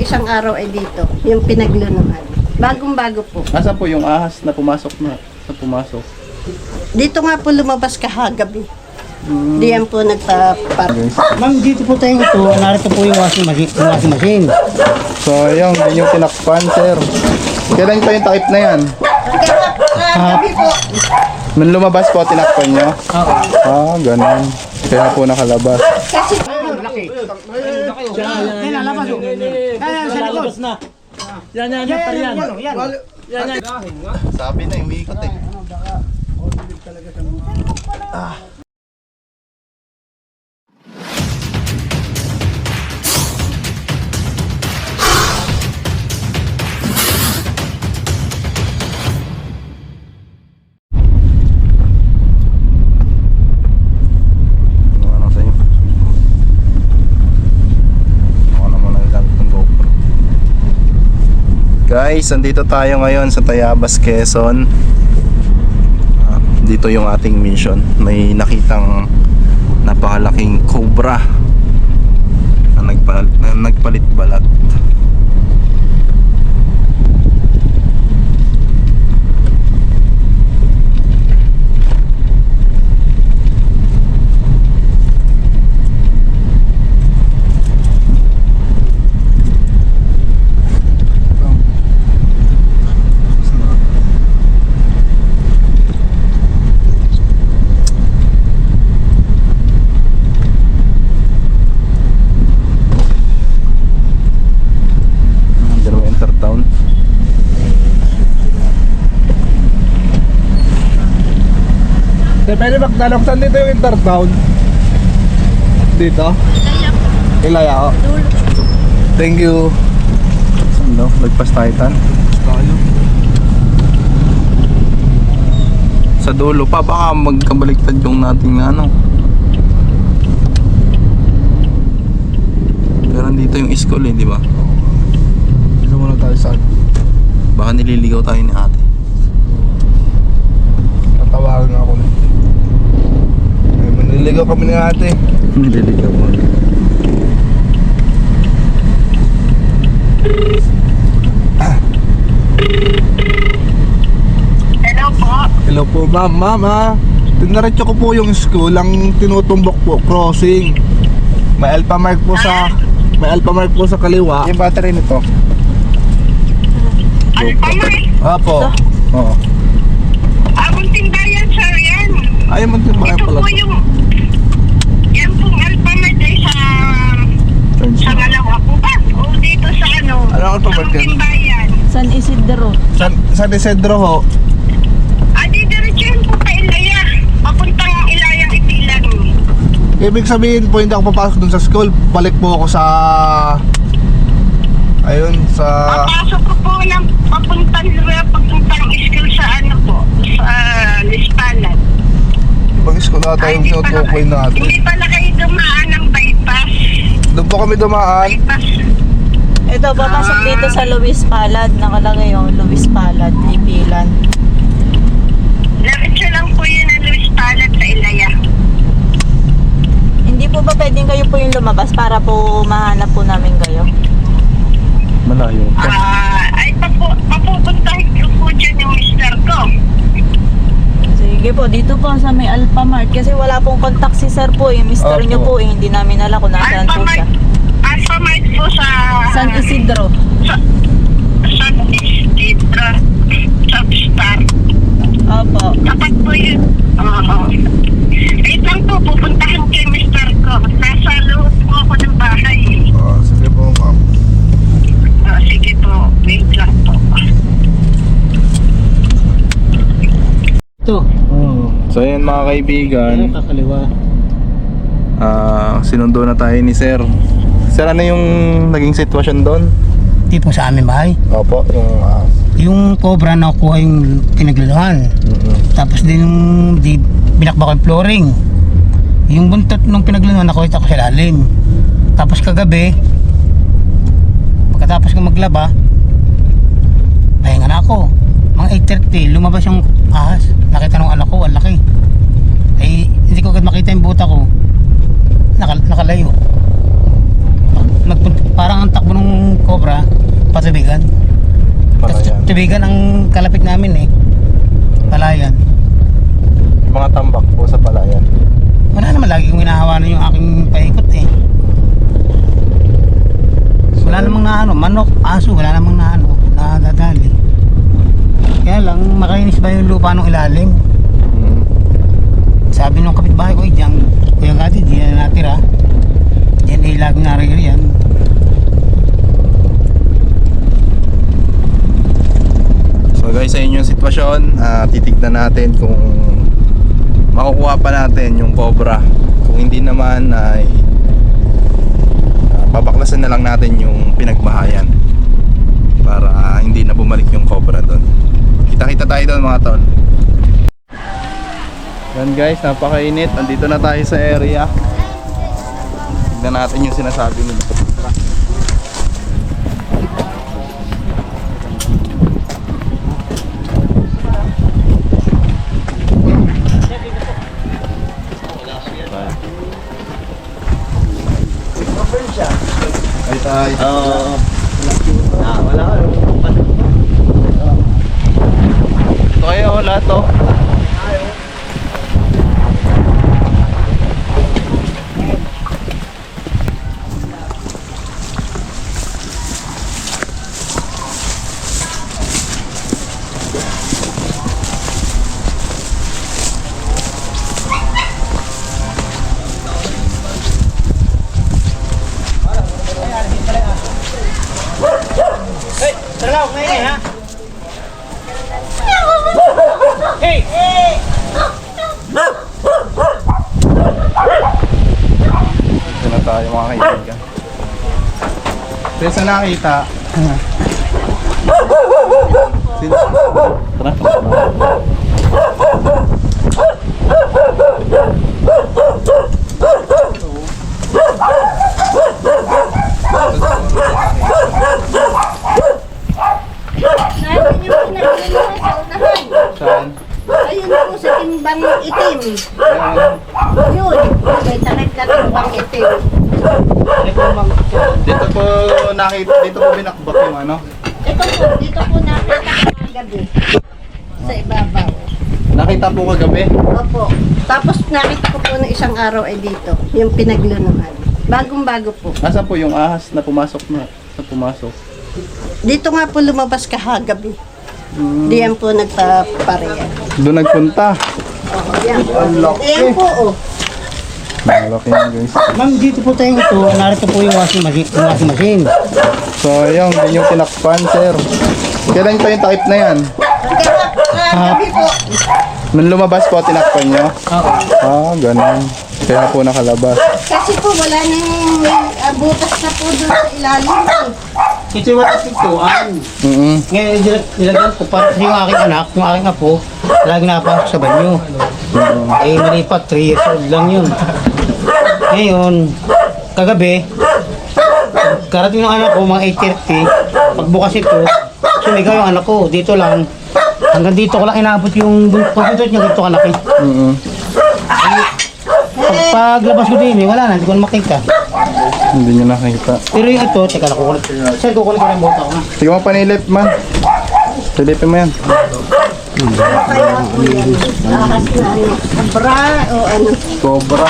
isang araw ay dito, yung pinaglunuhan. Bagong-bago po. Asa po yung ahas na pumasok na? Pumasok. Dito nga po lumabas kahagabi. Diyan po nagpapar. Ma'am, dito po tayo ito. Narito po yung washing machine. So, ayun, yun yung tinakpan, sir. Kailan pa yung takip na yan? Kahagabi po. Nung lumabas po, tinakpan nyo? Oo. Ah, ganun. Kaya po nakalabas. Kasi Yan, lalabas. Yan, sa labas na. Yan, pariyan. Yan. Sabi na, umiikot eh. Ano sa inyo? Ako na muna gamit ng GoPro. Guys, andito tayo ngayon sa Tayabas, Quezon. Dito yung ating mission. May nakitang napakalaking cobra na nagpalit balat. Town. Pwede magtanong saan dito yung Intertown? Dito? Ilaya ko. Thank you. Saan daw? Lagpas Titan. Sa dulo pa, baka magkabaliktad yung nating ano. Pero dito yung school eh, di ba? Dito muna tayo saan? Baka nililigaw tayo ni ate. Tatawagan nga ako. Maniligaw kami ni ate. Nililigaw mo. Hello po. Hello po ma'am. Ma'am ha, tinaretso ko po yung school. Ang tinutumbok po, crossing. May alpha mark po sa kaliwa. Yung battery nito. Alpamay. Apo. Oo. Munting bayan, sir, yan. Ay, muntin ba Ito pala? po yung... Yan pong Alpamay ay sa Ngalawa po ba? O dito sa ano? Ano ang sa Alpamay? Munting bayan. San Isidro. San Isidro ho. Di diretso yun po pa Ilaya. Papuntang Ilayang Itilan. Ibig sabihin po, hindi ako papasok dun sa school. Balik po ako sa... Ayun, sa... Papasok ko po ng papuntang school sa ano po? Sa Lispalan. Ibang school na tayo yung tinutukoy natin. Hindi pala kayo dumaan ng bypass. Doon po kami dumaan. Bypass. Ito, papasok dito sa Luis Palad. Nakalagay yung Luis Palad, Ipilan. Diretso lang po yun ang Luis Palad sa Ilaya. Hindi po ba pwedeng kayo po yung lumabas para po mahanap po namin kayo? Malayo pa. Ay papupuntahin ko po dyan yung mister ko. Sige po, dito po sa may Alphamart. Kasi wala pong contact si sir po. Yung mister Opo. nyo po, hindi namin alam kung nasaan po siya. Alphamart po sa... San Isidro. San Isidro. Sa Star. Opo. Dapat po yun. Oo. Wait lang po, pupuntahan kay mister ko. Nasa loob po ako ng bahay. Sige po ma'am. Sige po, wait lang po. Ito. Oo. So ayun mga kaibigan, Ano kakaliwa? sinundo na tayo ni Sir. Sir, ano yung naging sitwasyon doon? Di po sa aming bahay. Opo, yung Yung cobra nakuha yung pinaglaluhan. Tapos din yung binakbak yung flooring. Yung buntot nung pinaglaluhan nakuha ko sa lalim. Tapos kagabi, pagkatapos ko maglaba, pahinga na ako. Mga 8:30, lumabas yung ahas. Nakita ng anak ko, ang laki. Ay, hindi ko agad makita yung buta ko. Nakalayo. parang ang takbo ng cobra, patubigan. Tapos Palayan. tubigan ang kalapit namin eh. Palayan. Yung mga tambak po sa palayan. Wala naman, lagi kong hinahawanan yung aking paikot eh. Wala namang na ano, manok, aso, wala namang na ano, nadadali. Kaya lang, makainis ba yung lupa ng ilalim? Mm. Sabi nung kapitbahay ko, diyan, Kuya Gati, di na natira. Yan ay laging narigari yan. So guys, sa inyong sitwasyon, titignan natin kung makukuha pa natin yung cobra. Kung hindi naman ay babaklasan na lang natin yung pinagbahayan para hindi na bumalik yung cobra doon. Kita-kita tayo doon mga tol. Yan guys, napakainit. Andito na tayo sa area. Tignan natin yung sinasabi nila. Ay tayo. Ito kayo lahat to. Tara, ngayon ha? Hey! Ito na tayo mga kaibigan. Pero saan nakita? Sino? Tara. Nasaan yung pinaglunuhan sa unahan? Saan? Ayun po sa timbang itim. Yun. May takip na timbang itim. Dito po nakita, dito po binakbak yung ano. Ito po, dito po nakita ko gabi. Sa ibabaw. Nakita po kagabi. Opo. Tapos nakita ko po ng isang araw ay dito. Yung pinaglunuhan. Bagong-bago po. Asa po yung ahas na pumasok na? Na pumasok. Dito nga po lumabas kahagabi. Diyan po nagpapareya. Doon nagpunta. Oo, yan. Diyan po, oh. Malaki yan guys. Ma'am, dito po tayo ito. Narito po yung washing machine. So ayun, yun yung tinakpan sir. Kailan pa yung takip na yan? Gabi po. Nung lumabas po, tinakpan nyo? Oo. Ganun. Kaya po nakalabas. Kasi po wala na yung butas na po doon sa ilalim. Ito yung watas pintuan. Ngayon, nilagyan ko para yung aking anak, yung aking apo, lagi napasok sa banyo. Eh, malipat, 3 years old lang yun. Ngayon, kagabi, karating ng anak ko, mga 8:30, pagbukas ito, sumigaw yung anak ko, dito lang, hanggang dito ko lang inaabot yung pagbutot niya, dito kalaki. Paglabas ko din, wala na, hindi ko na makita. Hindi nyo nakita. Pero yung ito, teka lang, kukulit. Sir, kukulit ko na yung bota ko na. Sige mo panilip man. Silipin mo yan. Kaya po yan. Ahas na ano. Abra o ano. Cobra.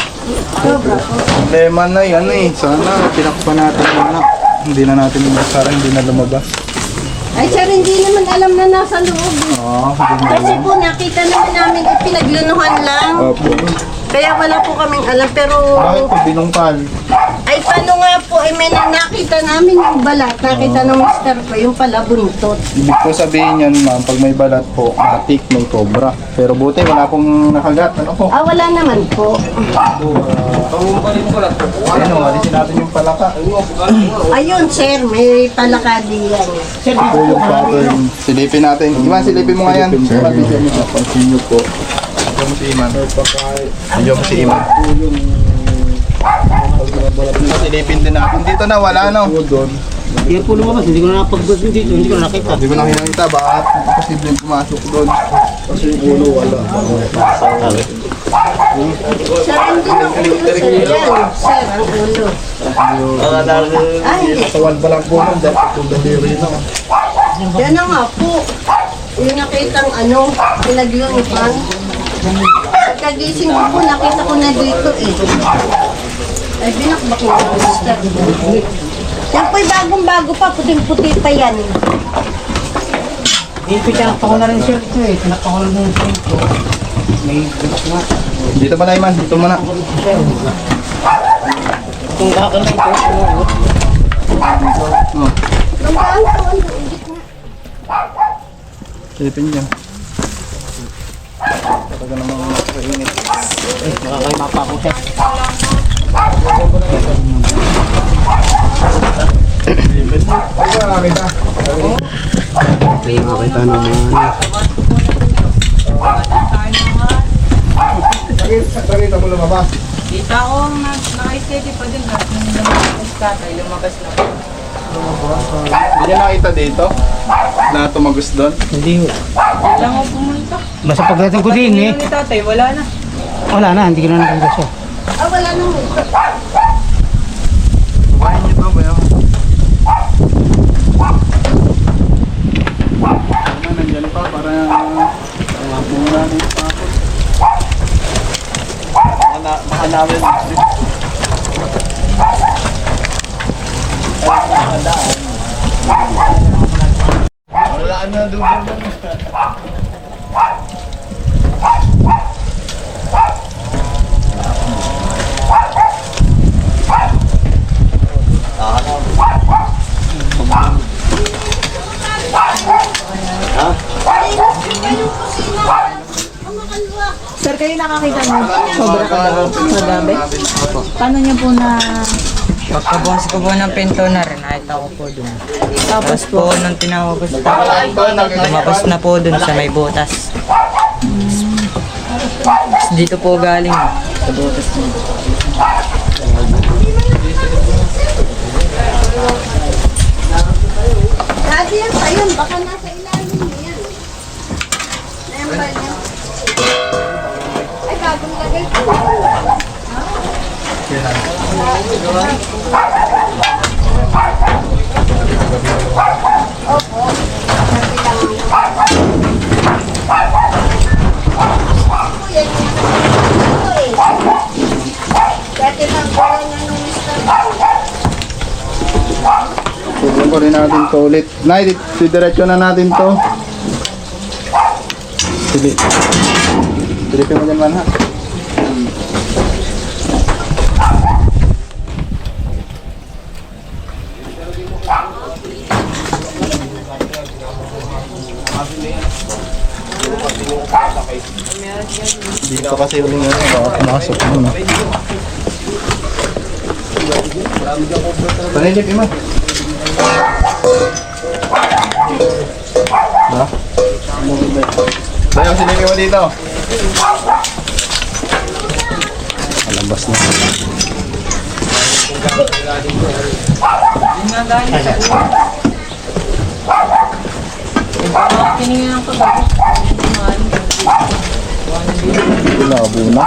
Sobra po. Problema na yan eh. Sana tinakpan natin muna. Hindi na natin para hindi na lumabas. Ay sir, hindi naman alam na nasa loob. Kasi po nakita naman namin at pinaglunuhan lang. Opo. Kaya wala po kaming alam pero Bakit po binungkal? ay paano nga po ay may nakita namin yung balat. Nakita ng mister ko yung pala buntot. Ibig po sabihin yan ma'am, pag may balat po, matik, may cobra. Pero buti, wala pong nakagat. Ano po? Ah wala naman po. Ayun o, alisin natin yung palaka. Ayun sir, may palakadi yan. Sir, Ito dito yung pattern. Silipin natin. Iman, silipin mo nga yan. Pansin nyo po. Ayaw mo si Iman. Ayaw mo si Iman. Silipin din natin. Dito na, wala no. Yan po lumabas, hindi ko na napag-brush dito, hindi ko na nakita. Hindi mo nakikita, baka posibleng pumasok doon. Kasi yung ulo wala. Sir, hindi na ulo sir yan. Sir, ang ulo. Katawan pa lang po nun, dahil itong daliri na. Yan na nga po. Yung nakitang pinaglunipan. Pagkagising ko po, nakita ko na dito eh. Ay, binakbak ko na mister. Yan po'y bagong-bago pa, puting-puti pa yan. Dito tinakpa ko na rin siya ito eh. Tinakpa ko lang ng ito. May bukas nga. Dito pa na, Iman. Dito muna. Kung kakal na ito. Tandaan ko, Silipin niyo. Talaga namang nakainit. Makakaima pa ako siya. Ay, nakakita. Makakita naman. Nakita mo lumabas. Kita ko, naka-steady pa din. Lumabas na. Hindi niya nakita dito? Na tumagos doon? Hindi. Wala nga pumunta. Basta pagdating ko din eh. Ni tatay, wala na. Wala na, hindi ko na nakita siya. wala nang Kumain niyo ba ba? Nandiyan pa para muna natin sa tapos. Baka namin. Wala na doon. Sir, kayo nakakita niyo? Sobra ka daw sa gabi? Paano niyo po na... Pagkabukas ko po ng pinto na rin, nakita ko po dun. Tapos Tapos po, nung tinawag ko sa tao, lumabas na po dun sa may butas. Tapos dito po galing, sa butas niya. Dati yan pa yun, baka nasa ilalim yan. Ayan ba yan? Ay, bagong lagay ko. Opo. Yan yung dati lang wala na nung mister. Tutuloy ko rin natin to ulit. Nay, didiretso na natin to. Sige. Silipin mo dyan man ha. Dito kasi uling yun. Pumasok mo na. Panilip mo. Ha? Bayo, silipin mo dito. Malabas na. Tinignan ko ba? Labo na.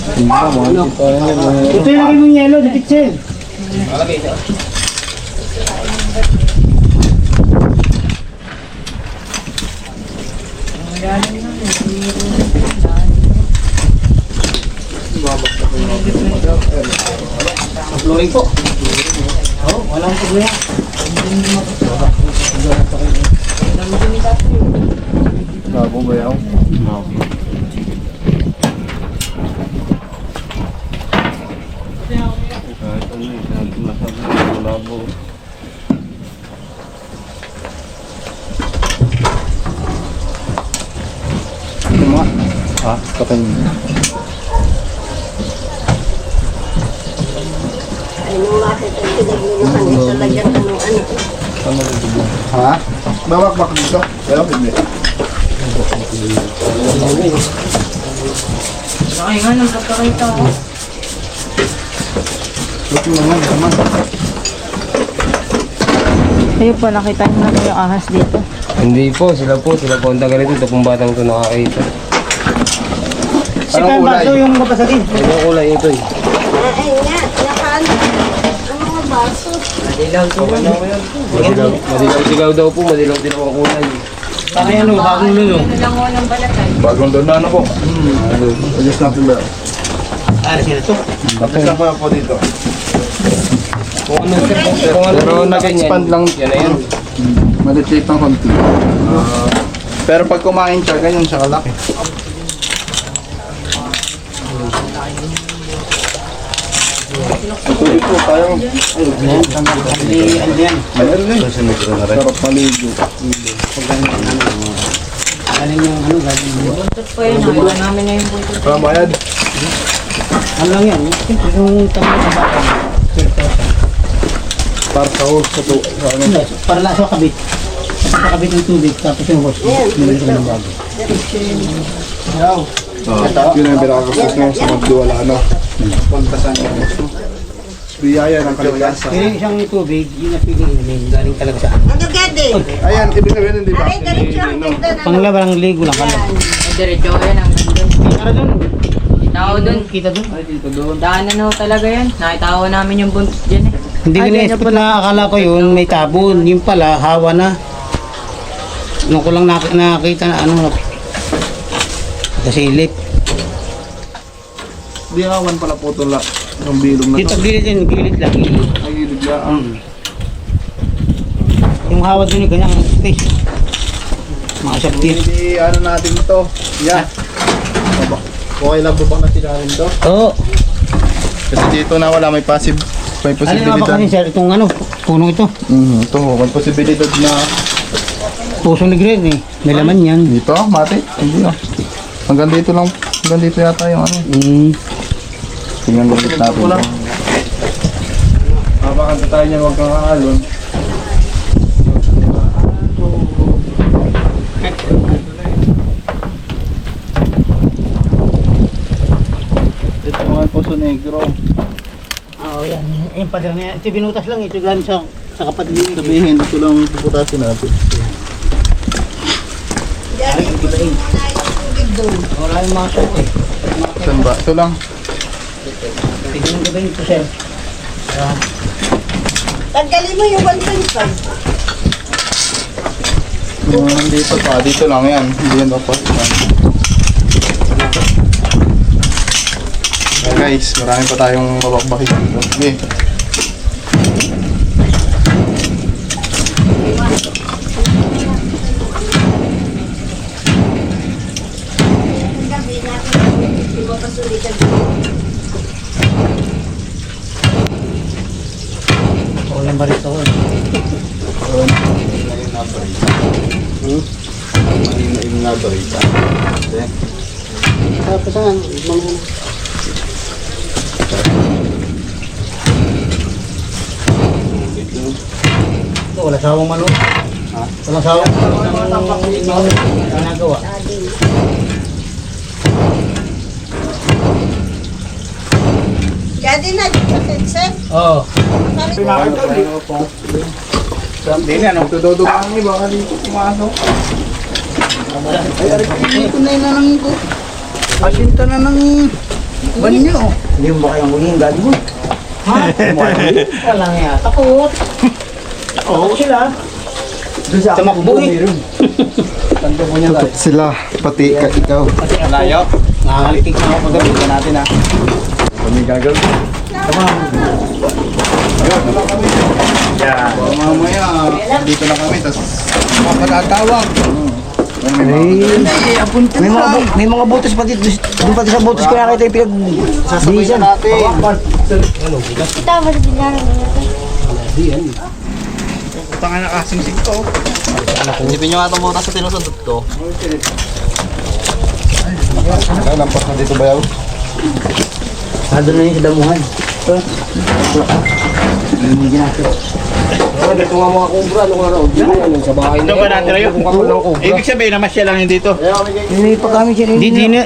Hindi na, mga kita yan. Ito yung lagay mong yelo, di kitchen. Flooring po. Oh, walang problema. Labo ba yaw? Labo. Ito mga. Ha? Patay mo. Ay, nung bakit ang pinagluluhan sa lagyan ano. Ha? Bawak-bak dito? Bayo, hindi. Ay nga, nang pagkakita ko. Luto naman, naman. Kayo po, nakita niyo na yung ahas dito. Hindi po, sila po ang taga rito. Ito pong batang ito nakakita. Si Kalbato yung mapasatin. Ano kulay ito eh? Ayun nga, nakaano. Ang mga baso. Madilaw-dilaw daw po, madilaw-dilaw ang kulay. Paano yan, bagong lulo? Bagong doon na ano po. Adjust natin ba? Sila to. Tapos na po dito. Kung ano sir, kung ano Pero yung nag-expand lang. yan na yan. Maliit ng konti. Pero pag kumain siya, ganyan siya kalaki. Ito dito, tayong mayroon din. Sarap maligo. Galing yung ano, galing yung... Buntot po yun. Nakita namin na yung buntot. Bayad. Ano lang yan? Yung tamang sa bata. Para sa hose sa to. Sa ano. Hindi, para lang sa kabit. Sa kabit ng tubig, tapos yung hose. Bumili ko ng bago. Yun ang pinakakustos nyo sa magduwala ano. Pagtasan nyo. Biyaya ng kalikasan. Pero yung isang tubig, yun ang piliin. Galing talaga sa Ang gagade. Ayan, ibig sabihin di ba? Aray, diretso ang ganda na. Panglaban ng ligo lang pala. Ay, diretso yan. Ang ganda. Para doon. Kita ko dun. Kita doon. Daanan ho talaga yan. Nakita ko namin yung buntot dyan eh. Hindi ko na-expect na akala ko yun, may tabon. Yung pala, hawa na. Nung ko lang nakita na ano, kasilip. Biyawan pala po ito ng bilog na Dito to. gilid yun, gilid lang. Gilid. Ay, biglaan. Yung hawa doon yung kanyang space. Mga saptir. Hindi, ano natin ito. Yeah. Okay lang bubang na sinarin to. Oo. Kasi dito na wala may Ano nga ba posibilidad. kasi sir, itong ano, punong ito. Ito, may posibilidad na Pusong ni Greg eh. May laman yan. dito, mati. Hindi ah. Hanggang dito lang. Hanggang dito yata yung ano. Tingnan ulit natin. Mapakanta tayo niya, huwag kang kaalon. Ito mga puso negro. Oo yan. Yung padra na yan. Ito binutas lang. Ito galing sa kapatid niya. Sabihin, ito lang puputasin natin. Dali, muna yung tubig doon. Wala yung mga suko eh. Saan ba? Ito lang. Tignan ko ba ito sir? Tanggalin mo yung 1.5. Dito pa. Dito lang yan. Hindi yan dapat. Guys, marami pa tayong mabakbakit dito. Sige. Gabi natin. Ipapasulitan ko. Oo yung barito ko. Yung nabarita. Tapos saan? Wala sawang manok. Wala sawang ginagawa. Gadi na, sir. Oo. Hindi na, nung tudodumaan niyo, baka dito pumasok. Ay, aripin na inanang ko. Asinta na ng banyo. Hindi mo ba kayang huliin galing mo? Ha? Wala nga. Takot. Oo sila. Tumakbo eh. Tutok sila, pati ikaw. Layo. Nakakalitik na ako pagdating ka natin ha. Kami gagawin. Ayun, wala kami. Yeah. Mamaya, dito na kami, tapos magkakatawag. May mga butas pati doon pati sa butas ko nakita yung Sasabihin natin. Tanga na kasing-sing to. Isipin nyo nga itong butas sa tinusundot ko. Ay, lampas na dito bayaw. Nado na yung damuhan. Hindi ginagawa. Ito nga mga kubra, ano nga raw? Ano sa bahay na ba natin yun? Kung kapal ng kubra. Ibig sabihin naman siya lang yun dito. Hindi pa kami siya. Dito na.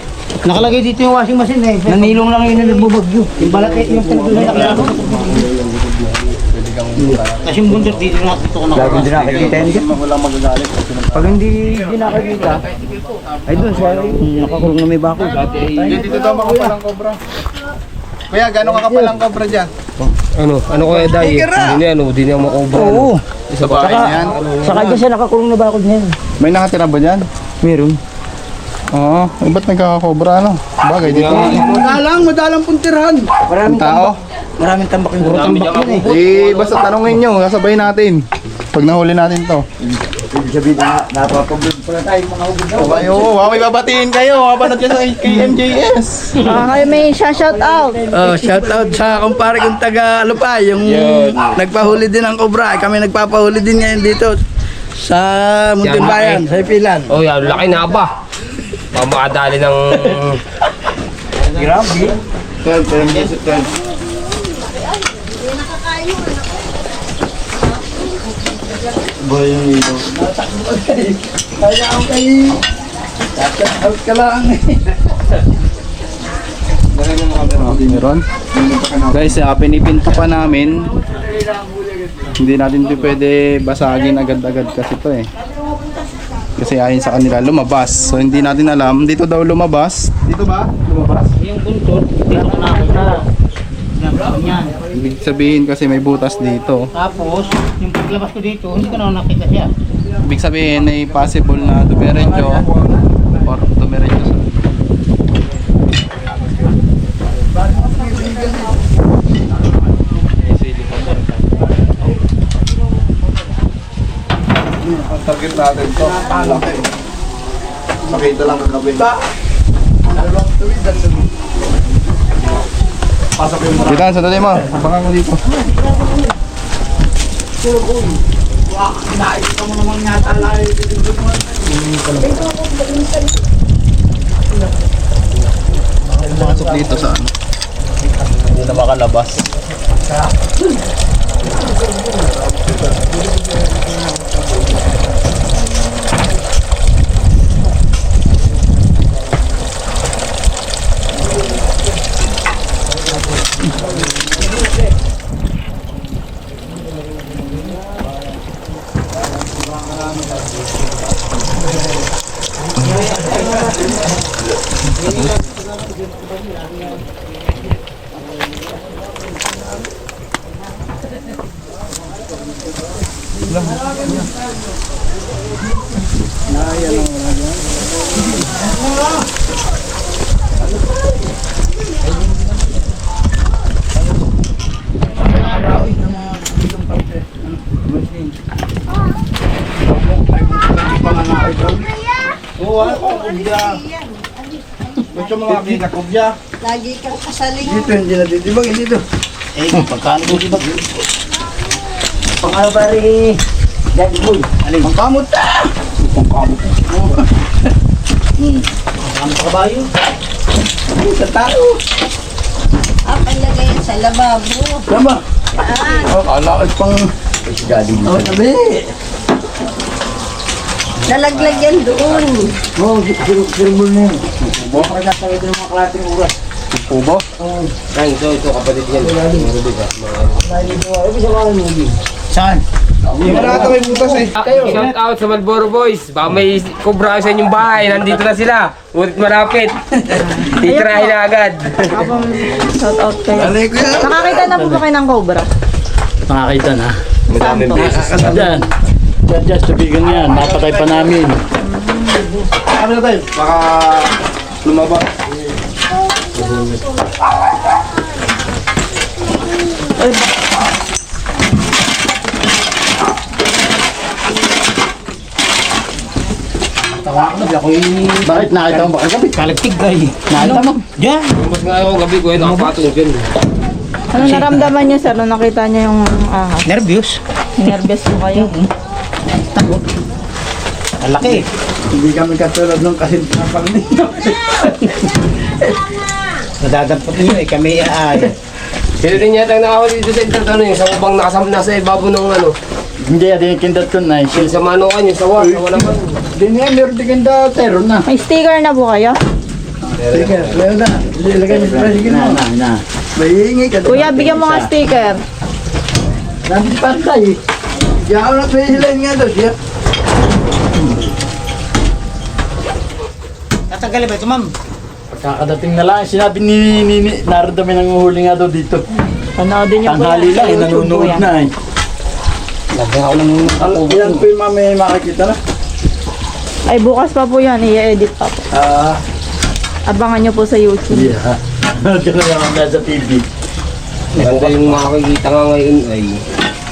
Nakalagay dito yung washing machine eh. Nanilong lang yun na nagbubagyo. Yung balat eh, yung pinagdulay. Kasi yung bundok dito na dito ko nakuha. Lagi din nakikita yun. Walang magagalit. Pag hindi nakikita, ay doon siya nakakulong na may bako. Dito daw makapalang cobra. Kuya, gano'ng kakapal ang cobra dyan? Ano kaya dahil? Hindi niya makobra. Oo. Sa bahay niyan? Saka dyan siya nakakulong na bakod niyan. May nakatira ba dyan? Meron. Oo. Ba't nagkakakobra ano? Bagay dito. Madalang puntirhan. Ang tao? Maraming tambak yung tambak yun eh. Eh, basta tanongin nyo. Kasabay natin. Pag nahuli natin to. Ibig sabihin na napapablog pala tayo mga hubog. May babatiin kayo. Mapanood kayo sa KMJS. Kayo may shout out. Oh, shout out sa kumpare kong taga Alupay, yung nagpahuli din ng cobra. Kami nagpapahuli din ngayon dito sa Muntinbayan, sa Ipilan. Oh, yan, laki na ba? Pamakadali ng... Grabe. 12. Boy yung ito. Kaya ako kayo. Shout out ka lang eh. Meron. Guys, pinipinto pa namin. Hindi natin ito pwede basagin agad-agad kasi ito eh. Kasi ayon sa kanila lumabas. So hindi natin alam. Dito daw lumabas. Dito ba? Lumabas? Yung buntot, dito ko nakita. Yan. Ibig sabihin kasi may butas dito. Tapos, yung paglabas ko dito, hindi ko na nakita siya. Ibig sabihin ay possible na dumiretso or dumiretso sa target natin to. Makita lang ang kabin. Pasok yung mga. Kita, sandali mo. Baka mo dito. Nakita mo naman yata lang. Pumasok dito sa ano. Hindi na makalabas. Gusto mo mga kinakobya? Lagi kang kasaling. Dito, hindi na ditibag, dito. Eh, pagkano ko ditibag? Pangano ba rin? Daddy boy. Alin? Pangkamot ta! Pangkamot ta. Pangkamot sa kabayo. Sa tao. Palagay yan sa lababo. Tama. Yan. Kala ko pang... Daddy boy. Oh, sabi. Nalaglag yan doon. Oh, siribol na yun. Buwan ka rin natin ng mga klaseng uras. Pubo? Ay, ito kapatid yan. Saan? Wala ata may butas eh. Shout out sa Malboro Boys. Baka may kubra sa inyong bahay. Nandito na sila. Ngunit malapit. Titirahin na agad. Shout out kayo. Alay ko yan. Nakakita na po ba kayo ng cobra? Nakakita na. Madaming beses. Diyan. Diyan, sabihin niya. Napatay pa namin. Ano na tayo? Baka lumabas. Bakit nakita mo ba? Kapit kalagtig ay. Nakita mo? Diyan. Mas nga ako gabi ko yun. Nakapatong dyan. Ano naramdaman niyo sir nung nakita niyo yung ahas? Nervyos. Nervous po kayo? Ang laki. Hindi kami katulad nung kasintapan nito. Nadadampot niyo eh. Kami ay. Kaya din yata ang nakawal dito sa internet. Yung sa ubang nasa ibabo ng ano. Hindi yan kindat ko na. Yung sa manukan, yung sawa. Sawa naman. Hindi niya meron din kindat. Meron na. May sticker na po kayo? Sige, meron na. Ilagay niyo pa. Sige na. Na. Mahingi ka. Kuya, bigyan mo nga sticker. Nandito pantay. Yaw na pwede nga daw siya. Tatagal ba ito ma'am? Kakadating na lang. Sinabi ni Nardo may nanguhuli nga daw dito. Panoodin niyo po Tanghali yan lang, sa YouTube po nanonood yan. na eh. Yan po yung mamaya makikita na. Ay, bukas pa po yan. I-edit pa po. Abangan niyo po sa YouTube. Yeah. Diyan na lang sa TV. Maganda yung makikita nga ngayon ay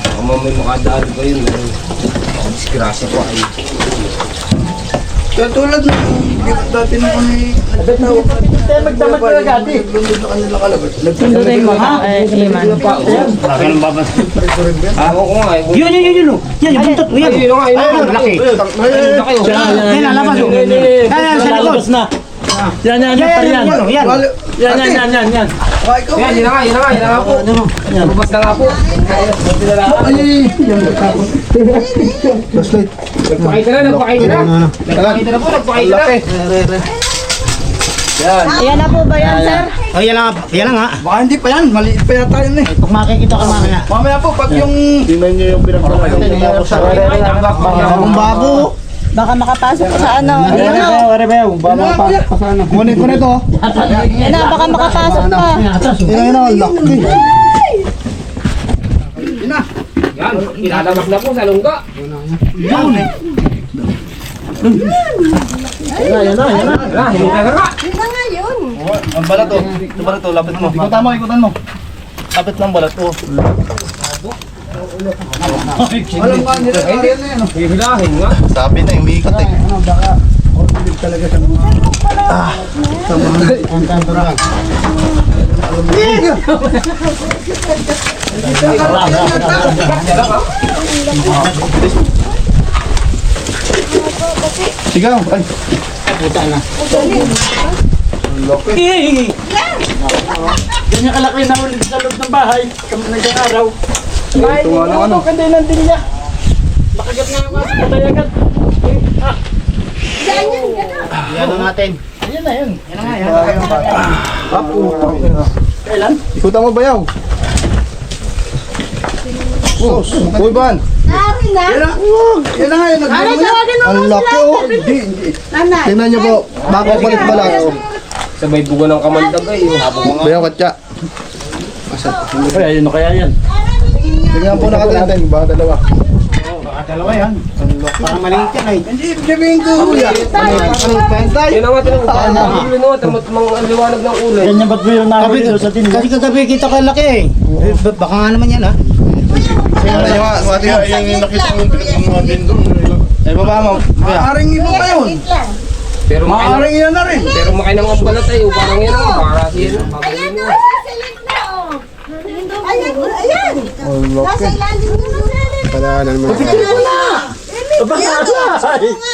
baka mamay makadaan ko yun ay disgrasya ko ay Katulad na dati na kami Magdamag ka agad eh. Sundutin mo ha, Iman. Ganun babas. ako ko nga eh Yun. Yan yung buntot. Yan. yun nga yun Laki. Yan, lalabas. Yan, sa likod. Yan. Yan. yun na nga po lumabas na nga po nagpakita na po Ayan na po ba yan, sir? Oh, yan na nga. Baka hindi pa yan, maliit pa yata yun eh. Pag makikita ka mamaya. Mamaya po, pag yung... Tingnan nyo yung pinagkakaroon. Bagong bago. Baka makapasok pa sa ano. Ayan na. Kunin ko na ito. Ayan na, baka makapasok pa. Yan na, laki. yan ilalabas na po sa lungga Yan na. hindi na nga Yun na nga yun. Ang balat to. Ito balat to, lapit mo. Ikutan mo. Lapit lang balat to. Alam ka nila. hihilahin nga Sabi na, umiikot eh. Sigaw. Ay. Ganyan kalaki na ulit sa loob ng bahay. Kami nag-araw. Ito nga lang ano. Kandilan din niya. Makagat nga yung mga patayagan. Yan na natin. Yan na yun. Yan na nga. Apo. Kailan? Ikutan mo bayaw. Uy, Ban. Nari na. Yan na nga yun. Nanay, tawagin mo Ang mo laki sila. oh. Hindi. Nanay. Tingnan nyo po. Bago palit balat. sabay buga ng kamandag ay Bayaw katya. Kaya yun o kaya yan. Tingnan po nakatin. Baka dalawa. Baka dalawa yan. Baka maliit yan ay. Hindi, sabihin ko. Kuya. yun ang atin ang liwanag ng ulo Ganyan ba't mo yung nahuli doon sa tinila? Kasi kagabi kita kalaki eh. Baka nga naman yan ha. Tingnan nyo nga. Mati nga. Yung nakita mo pinagmumuhan din doon. Ay, baba mo. Maaring iba pa yun. pero Maaring yan na rin. pero makinang ang balat ay parang yan ang para siya Ayan na. Silid na oh. Ayan. Nasa ilalim mo na silid. Palahanan mo.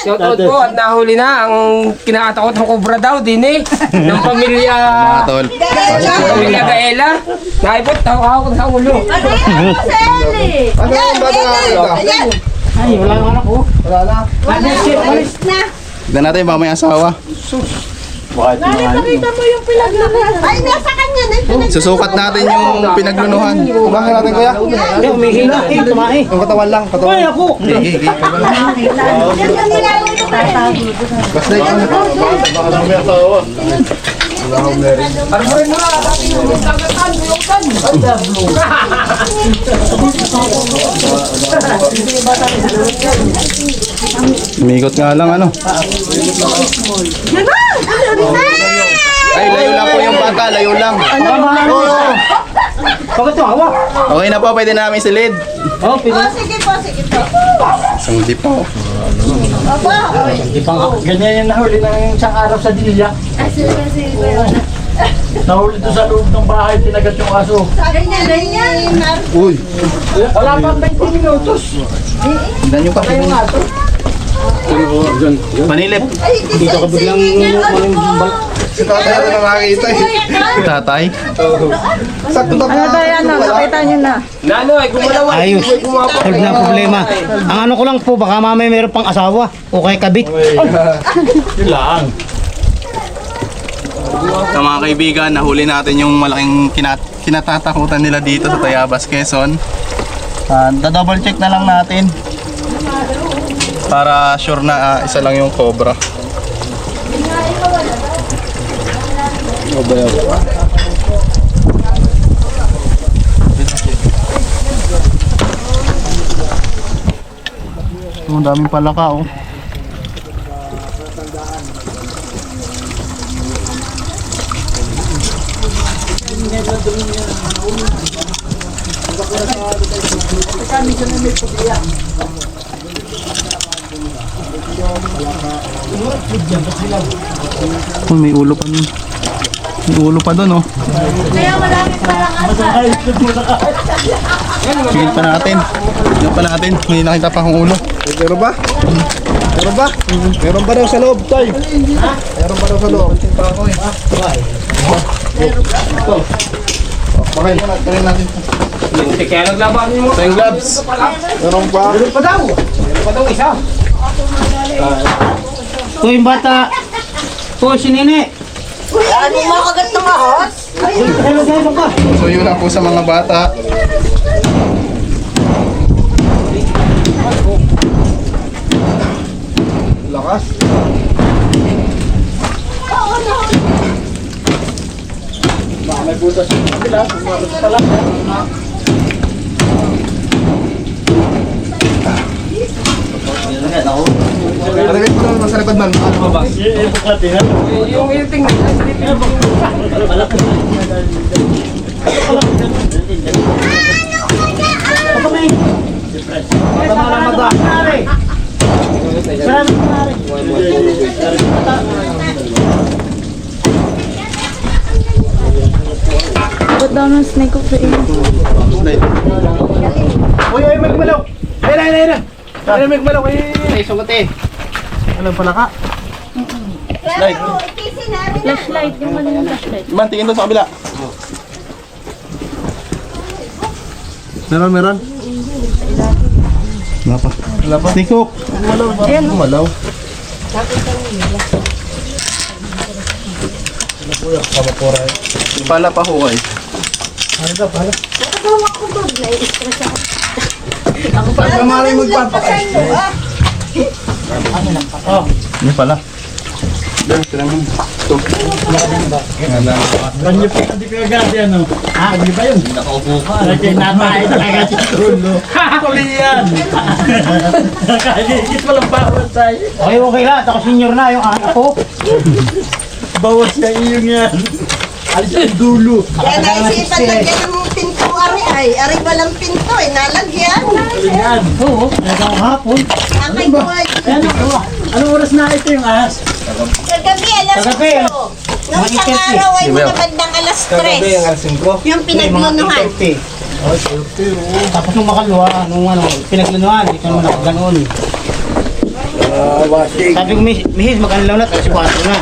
shoutout po at nahuli na ang kinakatakot ng cobra daw din eh ng pamilya Mga tol. pamilya Gaela naipot tawag sa ulo Sally. Ano ang bata nakakita? Ayan. Ay, wala nga anak ko. Wala na. Alis na. Tignan natin yung mamay asawa. Nakita mo yung pinaglunuhan. Ay, nasa kanya na. Susukat natin yung pinaglunuhan. Kumain natin kuya. Hindi, umihila. Tumae. Yung katawan lang. Katawan. Ay, ako. Yan yung nilalagay ko kaya. Basta ikaw na. Baka lang may asawa. Umikot nga lang ano. Ay, layo lang po yung bata. Layo lang. Bakit yung hawa? Okay na po, pwede namin silid. Oh, Oh, sige po, sige po. Isang di pa oh. Opo. Di pa nga. Ganyan yung nahuli ng isang araw sa Dilya. Nahuli doon sa loob ng bahay, tinagat yung aso. Ganyan, ganyan. Uy. Wala pang 20 minutos. Tignan nyo pa. Manilip. Dito ka biglang Si tatay na nakakita eh. Tatay. Sakto na Ano ba yan? Nakita nyo na. nano ay gumalaw ay ayos. Solve na ang problema. Ang ano ko lang po, baka mamaya meron pang asawa. O kay kabit. Yun lang. Sa mga kaibigan, nahuli natin yung malaking kinatatakutan nila dito sa Tayabas, Quezon. Da-double check na lang natin para sure na isa lang yung cobra. Ang daming palaka oh. Oh, may ulo pa dun. May ulo pa dun oh. Tingin pa natin. Tingin pa natin. May nakita pa akong ulo. Meron ba? Meron ba? Meron ba daw sa loob, Tay? Meron ba daw sa loob? Bakay muna. Tingin natin. Kaya naglaban mo. Tayong gloves. Meron ba? Meron pa daw isa. Ito yung bata. Po, si Nene. Uy, ano makagat ng ahas? So yun lang po sa mga bata. Lakas. Baka may butas yung kabila. Sumarot pa lang. Marami pa naman sa likod man. Ano ba? Yung tingnan. Ba't daw ng snake of the ear? Uy, may gumalaw. Ayun. Ayun, may gumalaw. Ay, sugat eh. Anong palaka? Slide. Flashlight, yung ano yung flashlight. Man, tingin doon sa kabila. Meron. Wala pa. Wala pa. Tikok. Gumalaw. Pala pa ho eh. Pag kamarin magpapakay. Ano pala? Doon, sila mo. Ito. Banyo pa, hindi ko agad yan, no? Ah, di ba yun? Nakaupo ka. Natay talaga si Tulo. Huli yan! Nakagigit walang bawat tayo. Okay lang. Ako senior na yung anak ko. Bawas na iyong yan. Alis ang dulo. Kaya naisipan lagyan ng pinto ari walang pinto nalagyan. Yan. Oo, nagawang hapon. Akay ko ay. Anong oras na ito yung ahas? Kagabi alas 8. Nung isang araw ay mga bandang alas 3. Yung pinaglunuhan. Tapos nung makalwa, nung pinaglunuhan, dito naman ako ganoon. Sabi ko, Mihis, magkanilaw na, tapos 4 na.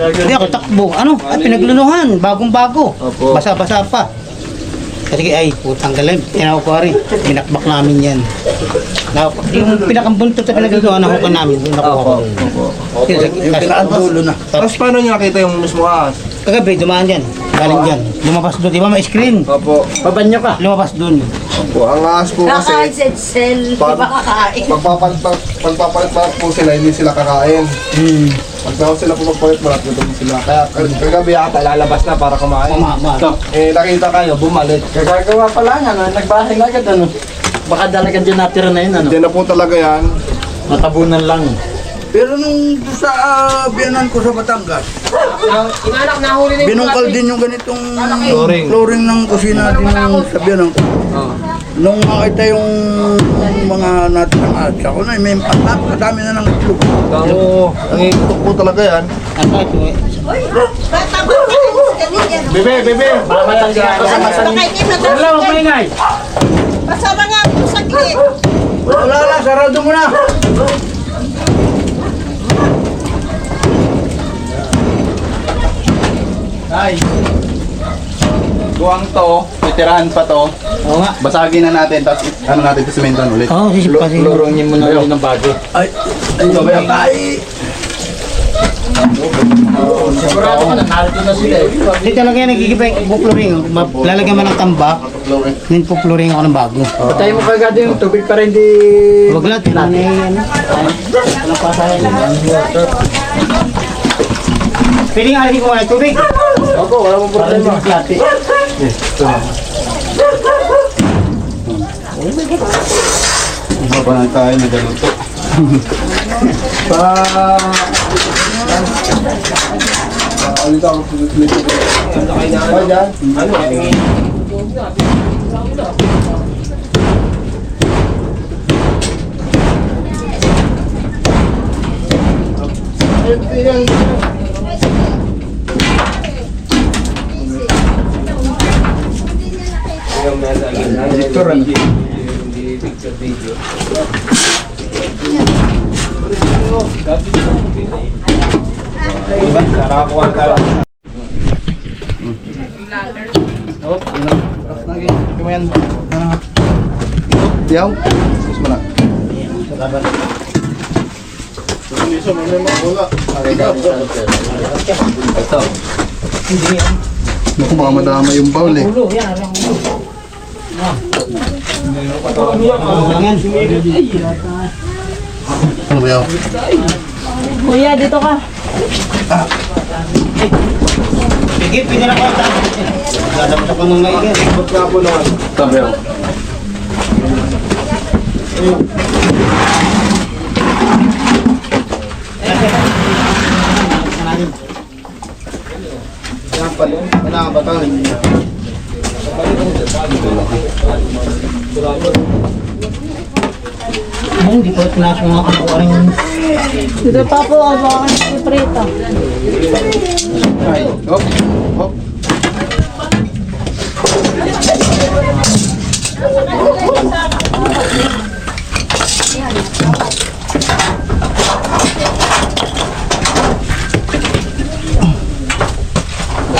Hindi ako takbo. Pinaglunuhan, bagong-bago. Basa-basa pa. Kasi ay, putang galing, tinawag ko rin. Binakbak namin yan. Yung pinakambuntot sa pinaglunuhan, nakuha namin. Doon nakuha ko. Yung pinakadulo na. Tapos paano nyo nakita yung mismo ahas? Kagabi, dumaan yan. Galing dyan. Lumabas doon. Di ba may screen? Opo. Pabanyo ka. Lumabas doon. Opo. Ang ahas po Kakain kasi, sa cell. Di Pag- ba kakain? pagpapalit po sila, hindi sila kakain. Pag daw sila po magpalit, malapit doon sila. Kaya kagabi ata lalabas na para kumain. Nakita kayo, bumalik. Gagawa pa lang, nagbahay agad, Baka dalagan dyan natira na yun, Diyan na po talaga yan. Matabunan lang. Pero nung sa biyanan ko sa Batangas, Inanak na huli na yung binungkal din yung ganitong Flooring. flooring ng kusina din ng sa biyanan ko. Nung makita yung mga natirang ahas, ako na may kadami na ng itlog. Oo. Ang ikutok po talaga yan. Ano ito eh? Uy, bata ba? Ganyan. Bebe! Baka hindi matapos. Pasama nga ako saglit. Wala na, sarado mo na. Ay. Buwang to, titirahan pa to. Oo nga. Basagin na natin, tapos ano natin, simentan ulit. Oo, sisipasin. Lurungin mo na yun ng bago. Ay, ay, Sigurado ka na, narito na sila eh. Hindi talaga yan nagkikipay pupluring. Lalagyan mo ng tambak, then pupluring ako ng bago. Patay mo kagad yung tubig para hindi... Huwag lang, tinanay yan. Walang pasayan. Pwede nga rin kumain tubig. Ako, wala mong problema. Plate. Iba pa na tayo nagaluto. Ulit ako. Ba dyan? Director, ano? Yaw. Sus mo na. Ito. Naku, baka madama yung bowl eh. Ano ba yaw? Kuya, dito ka. Sige, pwede na ko. Dadamot ako nung maigil. Ito ba yaw? Kailangan ba tayo? Hindi ko pinasok mga kakuha rin. Dito pa po, baka kayo prito. Ay, hop, hop.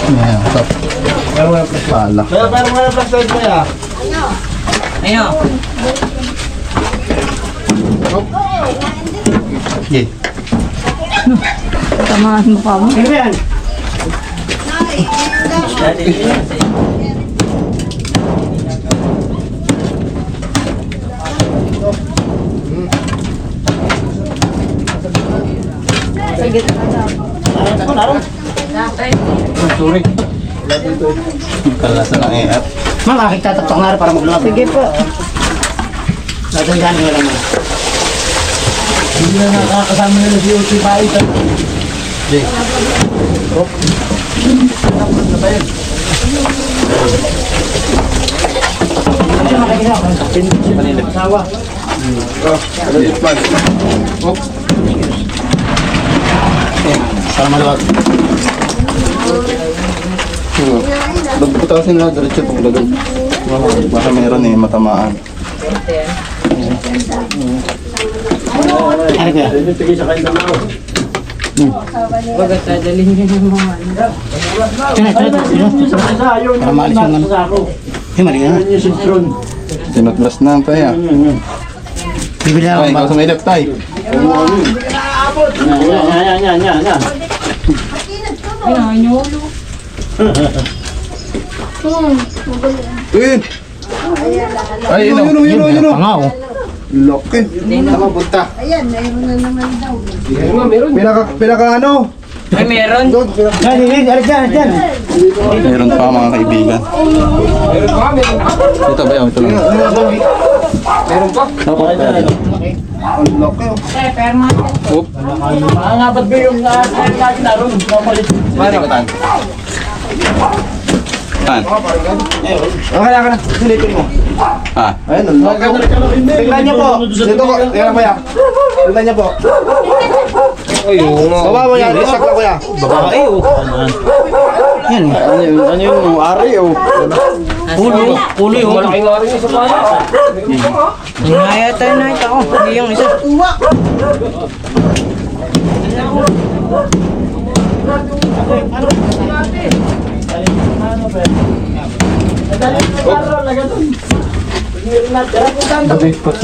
Ayan, top. Pala. Pero mga plastic mo ya. Ayun. Yeah. Tama ang mukha mo. Ano yan? Sige, Sorry. Kalasan ng EF. Ma'am, aking tatatok nga rin para maglulab. sige po. Dadagdagan ko lang mo. Hindi na nakakasama nila si Uchi pa ito. Hop. Para maluwag. Pagputasin na, diretso itong gagawin. Baka meron eh, matamaan. Ano kaya? Wag at dadalhin niya ng mga ano. Para maalis yung ano. Eh, mali na. Sinutlas na ang tayo. Bibili na Ay, ako ikaw ba? sa may left tayo. Ay, nyulo. Uy! Ay, yun o. Pangaw. Laki. Tama, punta. Ayan, mayroon na naman daw. Pinaka ano? Ay, meron. Meron pa mga kaibigan. Ito ba yun? Ito lang. Meron pa? Opo, meron. Ang laki oh. Oop. Tan. Tan. Okay na. Silipin mo. Ah. Ayun, ang laki. Tingnan niyo po. Dito ko. Tingnan mo yan. Tingnan niyo po. Ay, oo nga. Baba mo yan. Isak na kuya. Babae oh. Yan. Ano yung ari oh. Ulo yung ulo. Malaki nga rin yung sa pala. Ngaya tayo na ito. Hindi yung isa. Stick hook.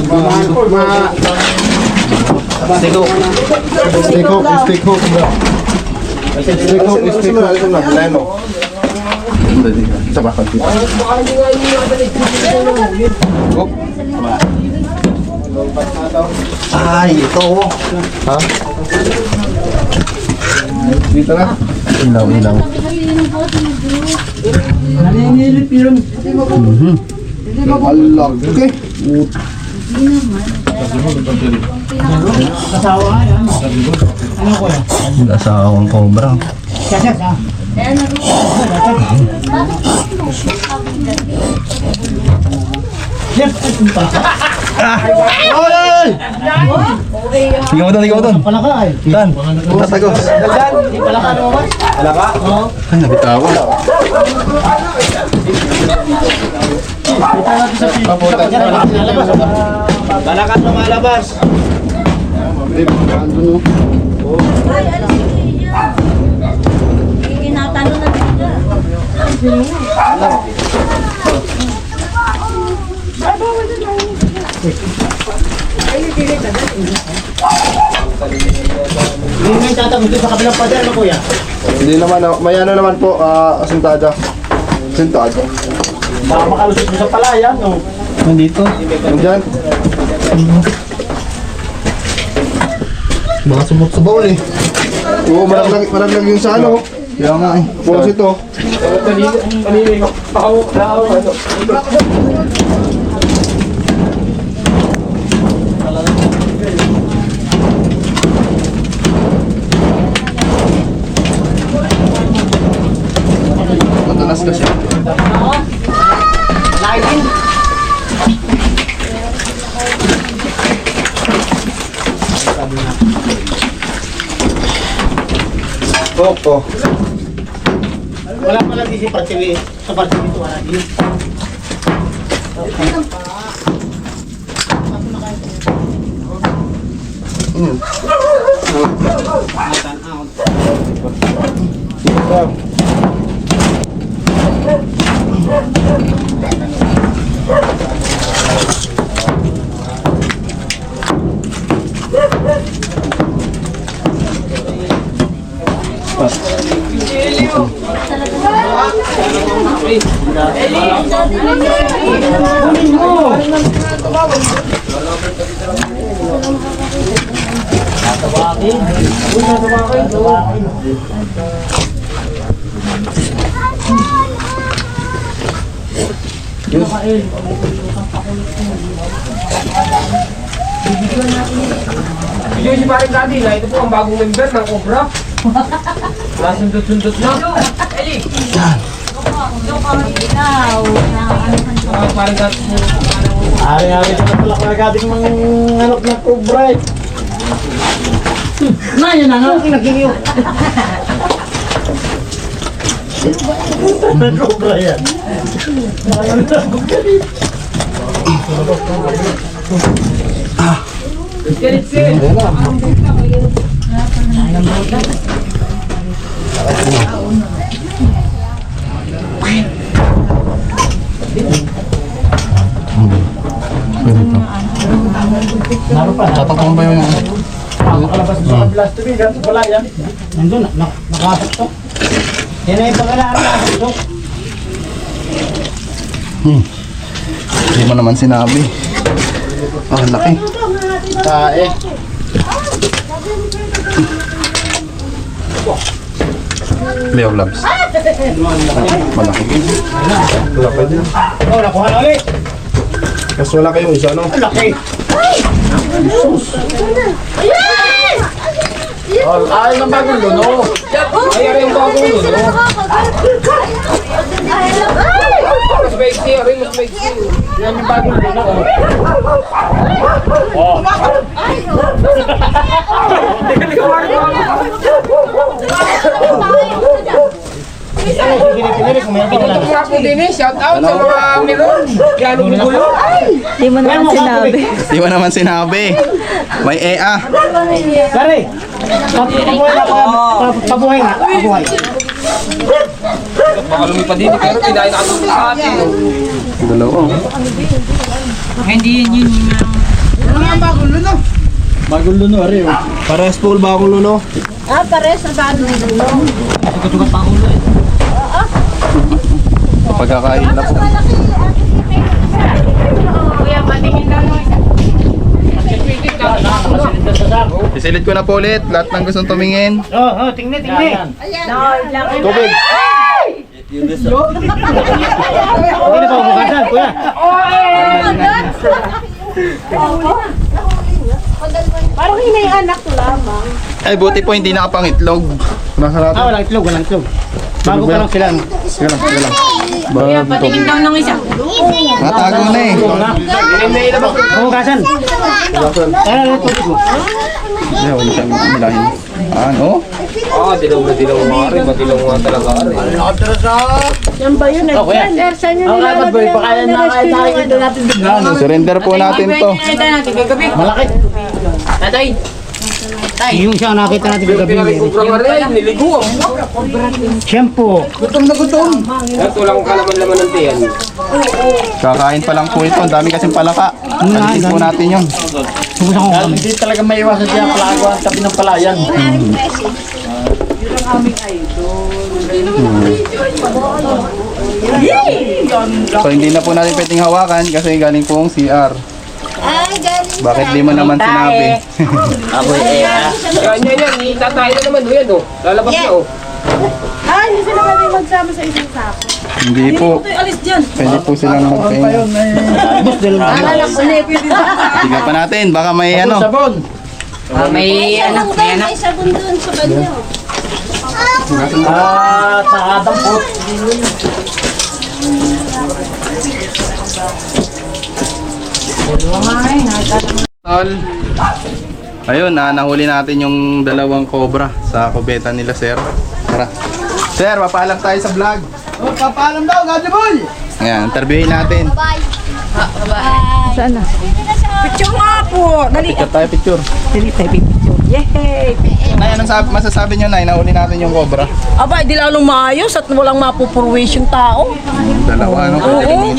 Stick hook. Stick hook. Stick hook. Stick hook. Leno. Isa ba? Konti. Oop. Ay, ito. Ha? Dito na. Ilaw. Naninilip yun. Allah. Okay. Kasawa nga yan. Ano ko yan? Asawang cobra. Siya. Yes, ay punta. Sige mo doon. Pala ka ay. Dan, tatagos. Hindi pala ka naman. Ay, nabitawan. Balakan lumalabas. Ay, alis ko niya. Kinatalo na dito. Hindi may tatapos dito sa kabilang pader, ano kuya? Hindi naman, may ano naman po, asintada. Asintada. Baka makalusot mo sa palayan, no? Nandito. Nandyan. Baka sumot sa bowl eh. Oo, malaglag yung sa ano. Kaya nga eh. Puwas ito. Madalas kasi. Opo. Wala pala di si Partiwi. Sa Partiwi ito, wala din. Yung si Paring Daddy na ito po ang bagong member ng Cobra. Nasundot-sundot na. Eli! Paring Daddy po. Ari-ari ito na pala kagating mga anak ng Cobra eh. Yan na nga. Naging Cobra yan. Naroon pa. Tatakong ba yung... Makalabas mo sa blast to be. Ganito pala yan. Nandun, nakasok to. Yan na yung pagkalaan nakasok to. Hindi mo naman sinabi. Ah, laki. Tae. Leo Labs. Malaki. Laki din. Oh, nakuha na ulit. Mas wala kayong isa, no? Ang laki. Ay, ng bagong luno. Ay, yung bagong luno. Mas maiksi, aray, mas maiksi. Yan yung bagong luno. Ito nga po din eh, shout out sa mga melon. Ganong gulo. Di mo naman sinabi. Di mo naman sinabi. May EA. Pare, pabuhay na pabuhay nga. Pabuhay. Baka lumipad din, pero hindi nakatulog sa atin. Dalawa. Bagong luno, are. Parehas po bagong luno. Ah, pares na bagong luno. Sugat-sugat pa ang ulo eh. Pagkakain na po. Sisilid ko na po ulit. Lahat ng gustong tumingin. Tingnan. Tubig. Hindi na pa bukasan, kuya. Parang hinay anak ko lamang. Ay, buti po hindi nakapangitlog. Nasa natin. Walang itlog. Bago pa lang sila. Sige lang. Patingin daw ng isa. Matago na eh. Bukasan. Tubig mo. Hindi, wala siyang milahin. Ano? Dilaw na dilaw mga rin. Madilaw nga talaga rin. Yan ba yun? Saan yun nilalagay ang nakikita natin? Surrender po natin to. Malaki. Tatay! Yung siya nakita natin kagabi. Pinakikubra nga rin. Niliguan. Shampoo. Ito lang kalaman-laman ng tiyan. Kakain pa lang po ito. Ang dami kasing palaka. Alisin po natin yun. Hindi talaga may iwasan siya palago ang tabi ng palayan. So hindi na po natin pwedeng hawakan kasi galing pong CR. Ay, galing. Bakit di mo naman sinabi? Yan. Itatay na naman. Yan o. Lalabas na o. Ah, hindi sila pwede magsama sa isang sako. Hindi po. Alis dyan. Pwede po silang magpahinga. Tiga pa natin. Baka may ano. Sabon. May anak, may anak. May sabon doon sa banyo. Nakadampot. Tol. Ayun, nahuli natin yung dalawang cobra sa kubeta nila, sir. Tara. Sir, papaalam tayo sa vlog. Papaalam daw, Gadyo Boy. Ayan, interviewin natin. Saan na? Picture nga po. Dali. Picture tayo, picture. Dali tayo picture. Yay! Nay, anong masasabi nyo, Nay? Nahuli natin yung cobra. Aba, di lalong maayos at walang mapupurwish yung tao. Dalawa, no? Oo.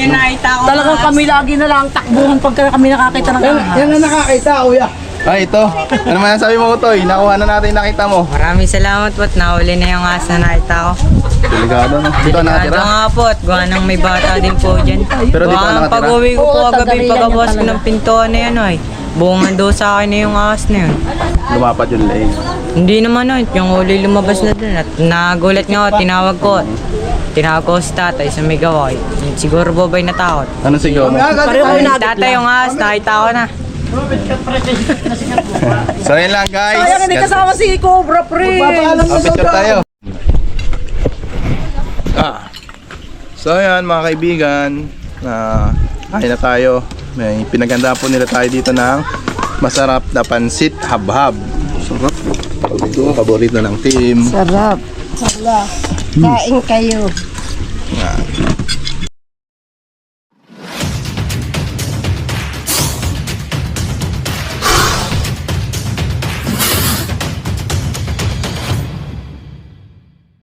Talagang kami lagi na lang takbuhan pagka kami nakakita ng ahas. Yan ang nakakita, kuya. Ay, ito. Ano man sabi mo, Utoy? Nakuha na natin, nakita mo. Maraming salamat po at nahuli na yung asa na nakita ko. Delikado, no? Dito Ito nakatira. nga po at gawa ng may bata din po dyan. Pero dito ka Gawa ng nakatira? pag-uwi ko po Oo, kagabi tagalian pagkabukas niya ko ng pintuan na yan ay. Buwangan daw sa akin na yung ahas na yun. Lumapat yung leg. Hindi naman o, yung huli lumabas na dun at nagulat nga ako, tinawag ko. Tinawag ko si tatay sa may gaway. Siguro po ba'y natakot? Ano sigaw mo? Tatay yung ahas, nakita ko na. So, yun lang, guys. Sayang hindi kasama si Cobra, pre. Picture tayo. So, yan, mga kaibigan. Kain na tayo. May pinaganda po nila tayo dito ng masarap na pansit habhab. Sarap. Ito, paborito ng team. Sarap. Kain kayo.